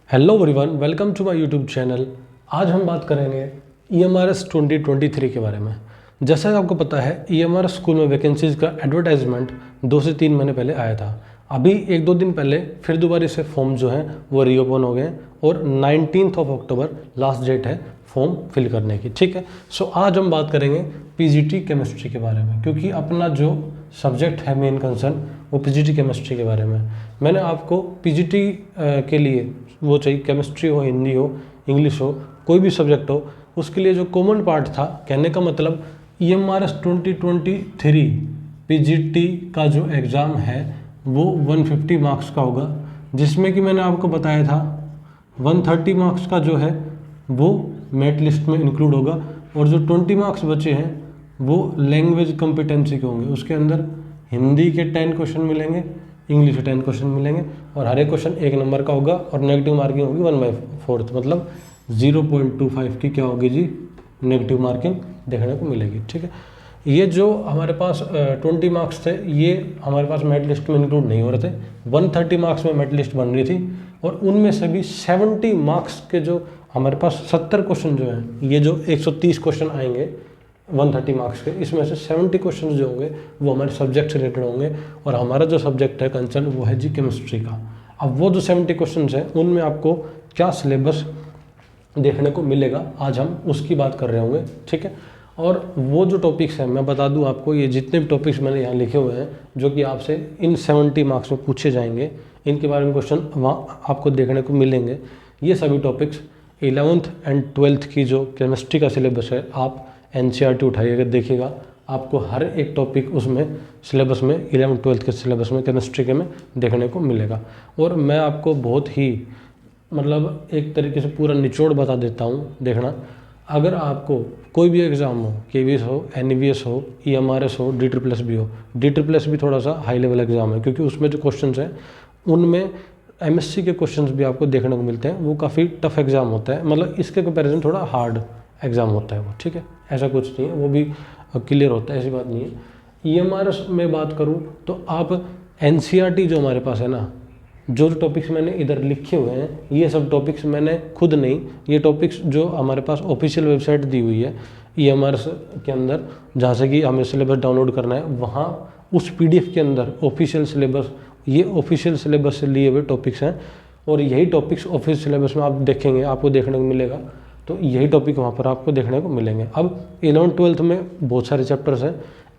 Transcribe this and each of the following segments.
Hello everyone, welcome to my YouTube channel. आज हम बात करेंगे EMRS 2023 के बारे में। जैसा कि आपको पता है, EMRS स्कूल में वैकेंसीज़ का एडवर्टाइजमेंट 2 से 3 महीने पहले आया था। अभी 1-2 दिन पहले फिर दोबारा से फॉर्म जो हैं वो रीओपन हो गए और 19 अक्टूबर लास्ट डेट है फॉर्म फिल करने की। ठीक है, सो आज हम बात करेंगे PGT केमिस्ट्री के बारे में, क्योंकि अपना जो सब्जेक्ट है मेन कंसर्न वो PGT केमिस्ट्री के बारे में। मैंने आपको PGT के लिए वो चाहिए केमिस्ट्री हो, हिंदी हो, इंग्लिश हो, कोई भी सब्जेक्ट हो, उसके लिए जो कॉमन पार्ट था, कहने का मतलब EMRS 2023 PGT का जो एग्ज़ाम है वो 150 मार्क्स का होगा, जिसमें कि मैंने आपको बताया था 130 मार्क्स का जो है वो मेरिट लिस्ट में इंक्लूड होगा और जो 20 मार्क्स बचे हैं वो लैंग्वेज कॉम्पिटेंसी के होंगे। उसके अंदर हिंदी के 10 क्वेश्चन मिलेंगे, इंग्लिश के 10 क्वेश्चन मिलेंगे और हर एक क्वेश्चन 1 नंबर का होगा और नेगेटिव मार्किंग होगी 1/4, मतलब 0.25 की क्या होगी जी, नेगेटिव मार्किंग देखने को मिलेगी। ठीक है, ये जो हमारे पास 20 मार्क्स थे ये हमारे पास मेरिट लिस्ट में इंक्लूड नहीं हो रहे थे। 130 मार्क्स में मेरिट लिस्ट बन रही थी और उनमें से भी 70 मार्क्स के जो हमारे पास 70 क्वेश्चन जो हैं, ये जो 130 क्वेश्चन आएंगे 130 मार्क्स के, इसमें से 70 क्वेश्चन जो होंगे वो हमारे सब्जेक्ट से रिलेटेड होंगे और हमारा जो सब्जेक्ट है कंसर्न वो है जी केमिस्ट्री का। अब वो जो 70 क्वेश्चन हैं उनमें आपको क्या सिलेबस देखने को मिलेगा, आज हम उसकी बात कर रहे होंगे। ठीक है, और वो जो टॉपिक्स हैं मैं बता दूं आपको, ये जितने भी टॉपिक्स मैंने यहाँ लिखे हुए हैं जो कि आपसे इन 70 मार्क्स में पूछे जाएंगे, इनके बारे में क्वेश्चन वहाँ आपको देखने को मिलेंगे। ये सभी टॉपिक्स 11th एंड 12th की जो केमिस्ट्री का सिलेबस है, आप NCERT उठाइएगा, देखिएगा आपको हर एक टॉपिक उसमें सिलेबस में 11th-12th के सिलेबस में केमिस्ट्री के में देखने को मिलेगा। और मैं आपको बहुत ही मतलब एक तरीके से पूरा निचोड़ बता देता हूँ। देखना, अगर आपको कोई भी एग्ज़ाम हो, KVS हो, NVS हो, EMRS हो, DSSS भी हो, DSSS भी थोड़ा सा हाई लेवल एग्ज़ाम है क्योंकि उसमें जो क्वेश्चन हैं उनमें MSc के क्वेश्चंस भी आपको देखने को मिलते हैं। वो काफ़ी टफ एग्ज़ाम होता है, मतलब इसके कंपैरिजन थोड़ा हार्ड एग्ज़ाम होता है वो। ठीक है, ऐसा कुछ नहीं है, वो भी क्लियर होता है, ऐसी बात नहीं है। EMRS में बात करूँ तो आप NCERT जो हमारे पास है ना, जो टॉपिक्स मैंने इधर लिखे हुए हैं ये सब टॉपिक्स मैंने खुद नहीं, ये टॉपिक्स जो हमारे पास ऑफिशियल वेबसाइट दी हुई है EMRS के अंदर, जहाँ से कि हमें सिलेबस डाउनलोड करना है, वहाँ उस PDF के अंदर ऑफिशियल सिलेबस, ये ऑफिशियल सिलेबस से लिए हुए टॉपिक्स हैं और यही टॉपिक्स ऑफिशियल सिलेबस में आप देखेंगे, आपको देखने को मिलेगा, तो यही टॉपिक वहाँ पर आपको देखने को मिलेंगे। अब 11th-12th में बहुत सारे चैप्टर्स हैं।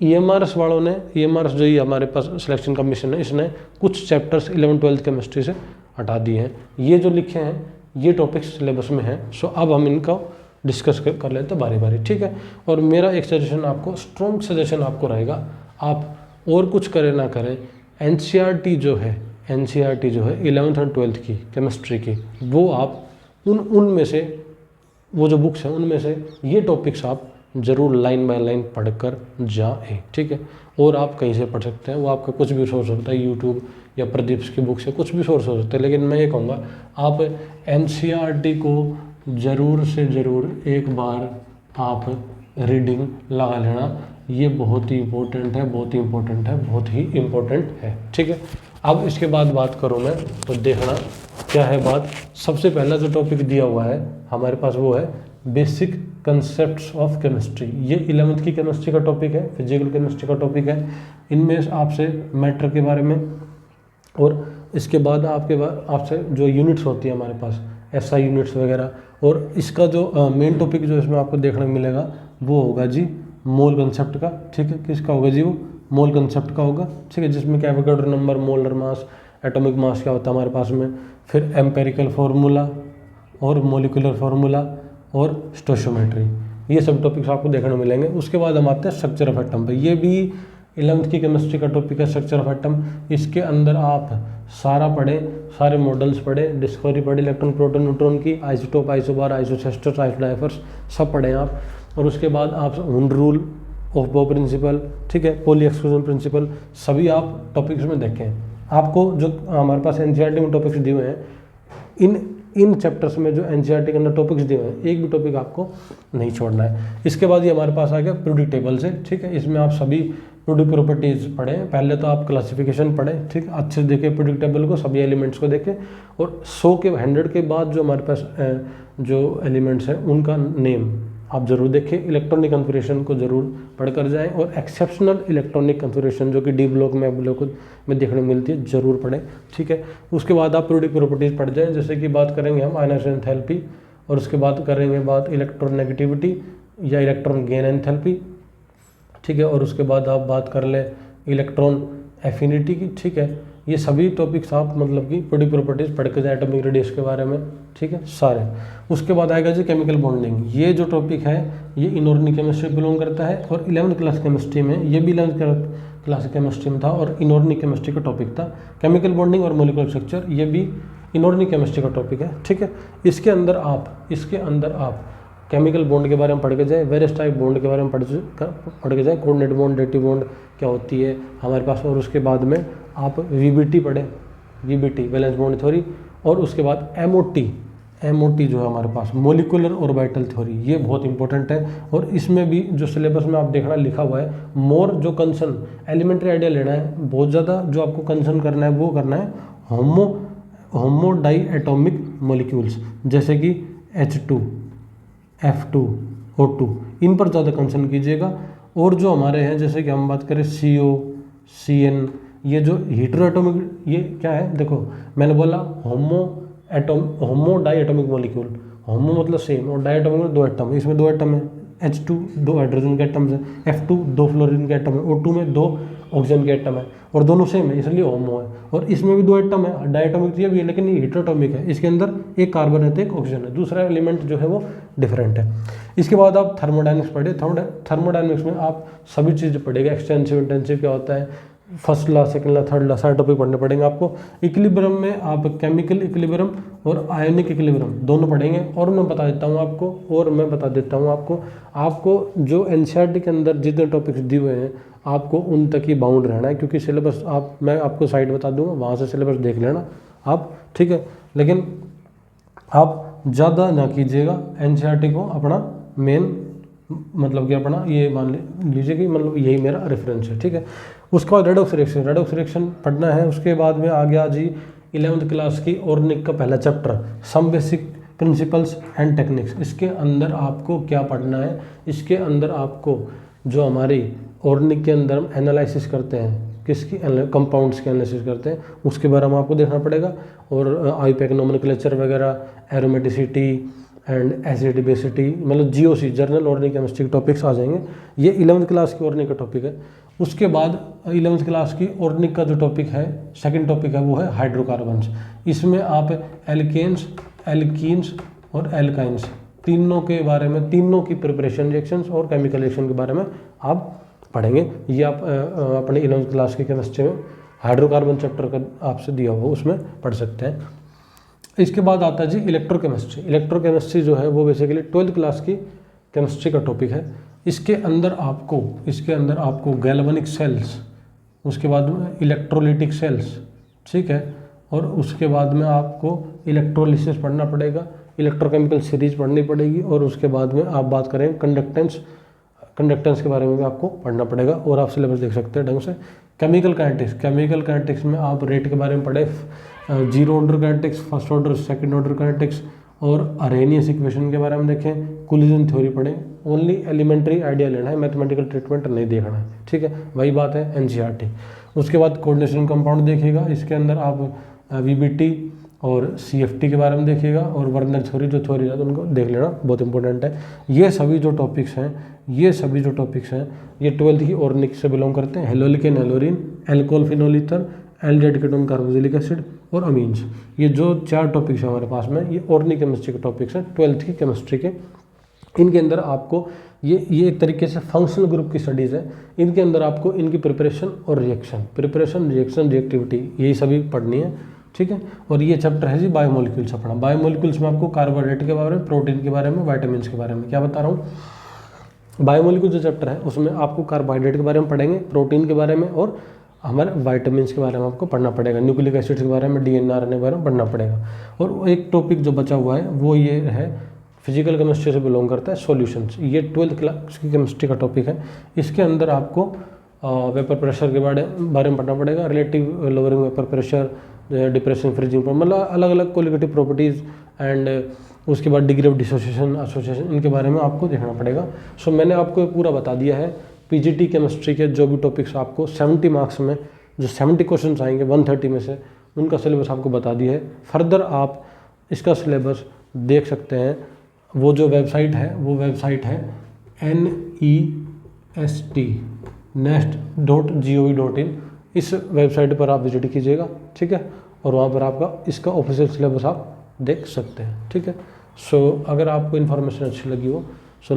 EMRS वालों ने, EMRS जो ही हमारे पास सिलेक्शन कमीशन है, इसने कुछ चैप्टर्स 11th-12th केमिस्ट्री से हटा दिए हैं। ये जो लिखे हैं ये टॉपिक्स सिलेबस में हैं। सो अब हम इनका डिस्कस कर लेते हैं बारी बारी। ठीक है, और मेरा एक सजेशन आपको, स्ट्रॉन्ग सजेशन आपको रहेगा, आप और कुछ करें ना करें, NCERT जो है 11th और 12th की केमिस्ट्री की, वो आप उनमें से, वो जो बुक्स हैं उनमें से ये टॉपिक्स आप ज़रूर लाइन बाय लाइन पढ़कर जाएं। ठीक है, और आप कहीं से पढ़ सकते हैं, वो आपका कुछ भी सोर्स होता है, यूट्यूब या प्रदीप की बुक से कुछ भी सोर्स हो सकता है, लेकिन मैं ये कहूँगा आप NCERT को ज़रूर से ज़रूर एक बार आप रीडिंग लगा लेना। ये बहुत ही इम्पोर्टेंट है, बहुत ही इम्पोर्टेंट है, बहुत ही इम्पोर्टेंट है। ठीक है, अब इसके बाद बात करूँ मैं तो देखना क्या है बात। सबसे पहला जो टॉपिक दिया हुआ है हमारे पास वो है बेसिक कंसेप्ट्स ऑफ केमिस्ट्री। ये 11th की केमिस्ट्री का टॉपिक है, फिजिकल केमिस्ट्री का टॉपिक है। इनमें आपसे मैटर के बारे में और इसके बाद आपसे जो यूनिट्स होती है हमारे पास, SI यूनिट्स वगैरह, और इसका जो मेन टॉपिक जो इसमें आपको देखने को मिलेगा वो होगा जी मोल कंसेप्ट का। ठीक है, किसका होगा जी, वो मोल कंसेप्ट का होगा। ठीक है, जिसमें कि Avogadro number, molar mass, atomic mass क्या होता है हमारे पास में, फिर एम्पेरिकल फार्मूला और मोलिकुलर फार्मूला और स्टोशियोमेट्री, ये सब टॉपिक्स आपको देखने को मिलेंगे। उसके बाद हम आते हैं स्ट्रक्चर ऑफ एटम पे। ये भी 11th की केमिस्ट्री का टॉपिक है, स्ट्रक्चर ऑफ एटम। इसके अंदर आप सारा पढ़े, सारे मॉडल्स पढ़े, डिस्कवरी पढ़े, इलेक्ट्रॉन, प्रोटॉन, न्यूट्रॉन की, आइसोटोप, आइसोबार, आइसोसेस्टर्स, आइसोडाइफर्स, सब पढ़ें आप। और उसके बाद आप हुंड रूल, ऑफ बो प्रिंसिपल, ठीक है, पॉली एक्सक्लूजन प्रिंसिपल, सभी आप टॉपिक्स में देखें। आपको जो हमारे पास NCERT में टॉपिक्स दिए हुए हैं, इन चैप्टर्स में जो NCERT के अंदर टॉपिक्स दिए हुए हैं, एक भी टॉपिक आपको नहीं छोड़ना है। इसके बाद ये हमारे पास आ गया पीरियोडिक टेबल से। ठीक है, इसमें आप सभी प्रोडक्ट प्रॉपर्टीज़ पढ़ें। पहले तो आप क्लासिफिकेशन पढ़ें, ठीक, अच्छे से देखें प्रोडक्टेबल को, सभी एलिमेंट्स को देखें, और 100 के बाद जो हमारे पास जो एलिमेंट्स हैं उनका नेम आप ज़रूर देखें। इलेक्ट्रॉनिक कन्फिगरेशन को ज़रूर पढ़ कर जाएँ, और एक्सेप्शनल इलेक्ट्रॉनिक कन्फिगरेशन जो कि डी ब्लॉक में देखने को मिलती है, ज़रूर पढ़ें, ठीक है। उसके बाद आप प्रोडक्ट प्रॉपर्टीज़ पढ़ जाएँ, जैसे कि बात करेंगे हम आयनाइजेशन एंथैल्पी, और उसके बाद करेंगे बात इलेक्ट्रोनेगेटिविटी या इलेक्ट्रॉन गेन एंथैल्पी, ठीक है। और उसके बाद आप बात कर लें इलेक्ट्रॉन एफिनिटी की, ठीक है। ये सभी टॉपिक्स आप मतलब कि प्रोडक्ट प्रॉपर्टीज़ पढ़ के जाए, एटॉमिक रेडियस के बारे में, ठीक है, सारे। उसके बाद आएगा जी केमिकल बॉन्डिंग। ये जो टॉपिक है ये इनऑर्गेनिक केमिस्ट्री बिलोंग करता है, और 11th क्लास केमिस्ट्री में, ये भी 11th क्लास केमिस्ट्री में था और इनऑर्गेनिक केमिस्ट्री का टॉपिक था। केमिकल बॉन्डिंग और मॉलिक्यूलर स्ट्रक्चर ये भी इनऑर्गेनिक केमिस्ट्री का टॉपिक है, ठीक है। इसके अंदर आप केमिकल बॉन्ड के बारे में पढ़ के जाए, वेरियस टाइप बॉन्ड के बारे में पढ़ के जाए, कोऑर्डिनेट बॉन्ड, डेटिव बॉन्ड क्या होती है हमारे पास, और उसके बाद में आप वीबीटी पढ़ें, वीबीटी वैलेंस बॉन्ड थ्योरी, और उसके बाद एमओटी जो है हमारे पास मोलिकुलर ऑर्बिटल थ्योरी, ये बहुत इंपॉर्टेंट है। और इसमें भी जो सिलेबस में आप देखना लिखा हुआ है, मोर जो कंसर्न एलिमेंट्री आइडिया लेना है, बहुत ज़्यादा जो आपको कंसर्न करना है वो करना है होमो डाई एटॉमिक मोलिक्यूल्स, जैसे कि H2, F2, O2, इन पर ज़्यादा कंसर्न कीजिएगा। और जो हमारे हैं, जैसे कि हम बात करें CO, CN, ये जो हीटेरो एटॉमिक, ये क्या है, देखो मैंने बोला होमो डाई एटॉमिक मॉलिक्यूल, होमो मतलब सेम, और डाई एटॉमिक में 2 एटम, इसमें 2 एटम है, H2 2 हाइड्रोजन के एटम्स है, F2 2 फ्लोरीन के एटम है, O2 में 2 ऑक्सीजन के एटम है, और दोनों सेम है इसलिए होमो है। और इसमें भी 2 एटम है, डाई एटॉमिक ये भी है, लेकिन ये हीटेरोटॉमिक है, इसके अंदर एक कार्बन है तो एक ऑक्सीजन है, दूसरा एलिमेंट जो है वो डिफरेंट है। इसके बाद आप थर्मोडाइनमिक्स पढ़े। थर्मोडाइनमिक्स में आप सभी चीज़ें पढ़ेगा, एक्सटेंसिव इंटेंसिव क्या होता है, फर्स्ट ला, सेकंड ला, थर्ड ला, सारे टॉपिक पढ़ने पड़ेंगे आपको। इक्विलिब्रियम में आप केमिकल इक्विलिब्रियम और आयोनिक इक्विलिब्रियम दोनों पढ़ेंगे। और मैं बता देता हूँ आपको जो एनसीईआरटी के अंदर जितने टॉपिक्स दिए हुए हैं आपको उन तक ही बाउंड रहना है, क्योंकि सिलेबस मैं आपको साइट बता दूंगा, वहाँ से सिलेबस देख लेना आप, ठीक है। लेकिन आप ज़्यादा ना कीजिएगा, एनसीईआरटी को अपना मेन मतलब कि अपना ये मान लीजिए कि मतलब यही मेरा रेफरेंस है, ठीक है। उसके बाद रेडॉक्स रिएक्शन पढ़ना है। उसके बाद में आ गया जी 11th क्लास की ऑर्गेनिक का पहला chapter, some basic principles and techniques. इसके अंदर आपको क्या पढ़ना है, इसके अंदर आपको जो हमारी ऑर्गेनिक के अंदर हम एनालिसिस करते हैं, किसकी कंपाउंड्स की एनालिसिस करते हैं, उसके बारे में आपको देखना पड़ेगा। और आईयूपैक नोमेनक्लेचर वगैरह, एरोमेटिसिटी एंड एसिड बेसिटी, मतलब जीओसी जर्नल ऑर्गेनिक केमिस्ट्री के टॉपिक्स आ जाएंगे। ये 11th क्लास की ऑर्गेनिक का टॉपिक है। उसके बाद 11th क्लास की ऑर्गेनिक का जो टॉपिक है, सेकंड टॉपिक है, वो है हाइड्रोकार्बन्स। इसमें आप एल्केन्स, एल्कीन्स और एल्काइंस तीनों के बारे में, तीनों की प्रिपरेशन रिएक्शंस और केमिकल रिएक्शन के बारे में आप पढ़ेंगे। ये आप अपने 11th क्लास की केमिस्ट्री में हाइड्रोकार्बन चैप्टर का आपसे दिया हुआ उसमें पढ़ सकते हैं। इसके बाद आता है जी इलेक्ट्रोकेमिस्ट्री जो है वो बेसिकली 12th क्लास की केमिस्ट्री का टॉपिक है। इसके अंदर आपको गैल्वेनिक सेल्स, उसके बाद में इलेक्ट्रोलिटिक सेल्स, ठीक है, और उसके बाद में आपको इलेक्ट्रोलिसिस पढ़ना पड़ेगा, इलेक्ट्रोकेमिकल सीरीज पढ़नी पड़ेगी, और उसके बाद में आप बात करें कंडक्टेंस के बारे में भी आपको पढ़ना पड़ेगा। और आप सिलेबस देख सकते हैं ढंग से। केमिकल काइनेटिक्स में आप रेट के बारे में पढ़े, zero order kinetics, first order, second order kinetics, और अरेनियस इक्वेशन के बारे में देखें, कोलिजन थ्योरी पढ़ें। ओनली एलिमेंट्री आइडिया लेना है, मैथमेटिकल ट्रीटमेंट नहीं देखना है, ठीक है, वही बात है एनसीईआरटी। उसके बाद कोऑर्डिनेशन कंपाउंड देखिएगा, इसके अंदर आप वीबीटी और सीएफटी के बारे में देखिएगा, और वर्नर थ्योरी जो थ्योरी है तो उनको देख लेना, बहुत इंपॉर्टेंट है। ये सभी जो टॉपिक्स हैं ये 12th की ऑर्गेनिक से बिलोंग करते हैं। Haloalkane, haloarene, alcohol phenol ether, aldehyde ketone, carboxylic acid और अमीन्स, ये जो 4 टॉपिक्स हैं हमारे पास में, ये ऑर्गेनिक केमिस्ट्री के टॉपिक्स हैं 12th की केमिस्ट्री के। इनके अंदर आपको ये एक तरीके से फंक्शनल ग्रुप की स्टडीज़ है। इनके अंदर आपको इनकी प्रिपरेशन और रिएक्शन, रिएक्टिविटी, यही सभी पढ़नी है, ठीक है। और ये चैप्टर है जी बायोमोलिक्यूल्स अपना। बायोमोलिक्यूल्स में आपको कार्बोहाइड्रेट के बारे में, प्रोटीन के बारे में, वाइटामिन के बारे में क्या बता रहा हूँ। बायोमोलिक्यूल जो चैप्टर है उसमें आपको कार्बोहाइड्रेट के बारे में पढ़ेंगे, प्रोटीन के बारे में, और हमारे वाइटामिन के बारे में आपको पढ़ना पड़ेगा, न्यूक्लिक एसिड्स के बारे में, डीएनए के बारे में पढ़ना पड़ेगा। और एक टॉपिक जो बचा हुआ है वो ये है, फिजिकल केमिस्ट्री से बिलोंग करता है, सॉल्यूशंस। ये 12th क्लास की केमिस्ट्री का टॉपिक है। इसके अंदर आपको वेपर प्रेशर के बारे में पढ़ना पड़ेगा, relative lowering vapour pressure, depression freezing, मतलब अलग अलग कोलिगेटिव प्रॉपर्टीज़ एंड उसके बाद डिग्री ऑफ डिसोसिएशन एसोसिएशन, इनके बारे में आपको देखना पड़ेगा। सो मैंने आपको ये पूरा बता दिया है। पीजीटी केमिस्ट्री के जो भी टॉपिक्स आपको 70 मार्क्स में जो 70 क्वेश्चन आएंगे 130 में से, उनका सिलेबस आपको बता दिया है। फर्दर आप इसका सिलेबस देख सकते हैं। वो जो वेबसाइट है वो वेबसाइट है nest.gov.in। इस वेबसाइट पर आप विजिट कीजिएगा, ठीक है, और वहाँ पर आपका इसका ऑफिशियल सिलेबस आप देख सकते हैं, ठीक है। सो अगर आपको इन्फॉर्मेशन अच्छी लगी हो सो